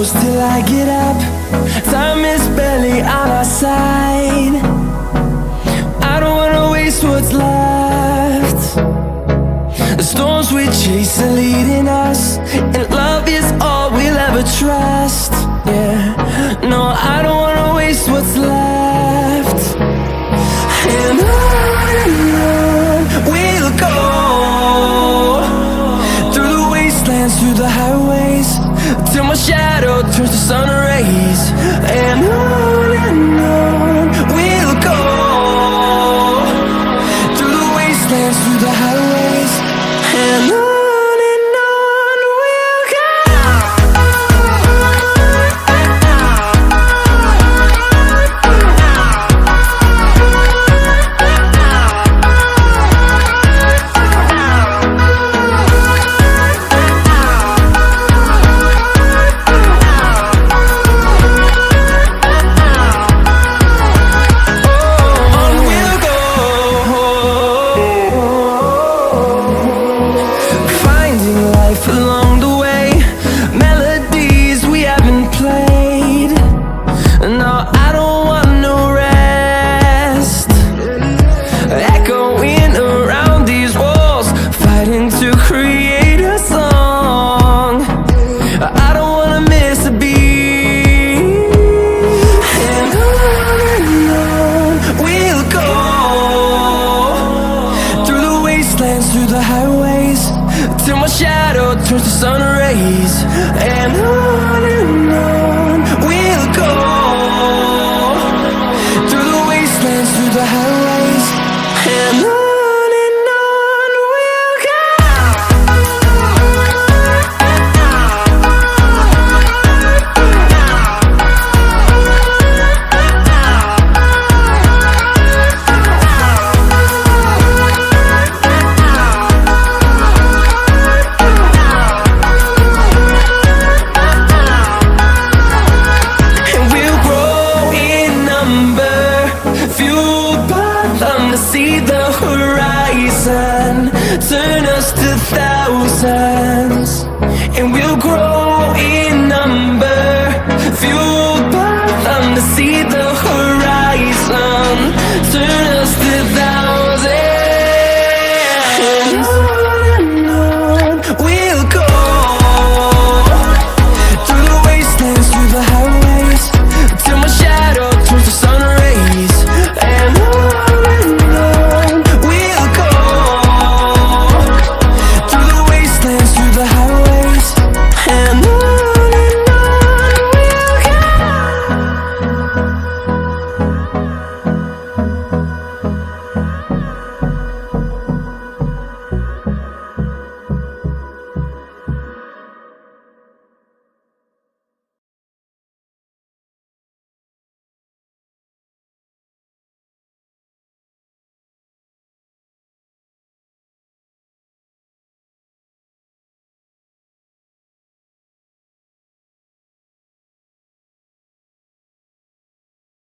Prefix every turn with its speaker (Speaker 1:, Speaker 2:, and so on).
Speaker 1: close till I get up. Time is barely on our side. I don't wanna waste what's left. The storms we chase are leading us, and love is all we'll ever trust. Yeah, no, I don't wanna waste what's left. And on we'll go, through the wastelands, through the highways, till my shadow turns to sun rays. And on we'll go, through the wastelands, through the highways, and on we'll go. Along the way, melodies we haven't played. No, I don't want no rest. Echoing around these walls, fighting to create a song. I don't wanna miss a beat. And on we'll go, through the wastelands, through the highways, till my shadow turns to sun rays. And on we'll go, through the wastelands, through the highways, and on we'll go. Fueled by them to see the horizon, turn us to thousands, and we'll grow in number. Fueled by them to see the horizon.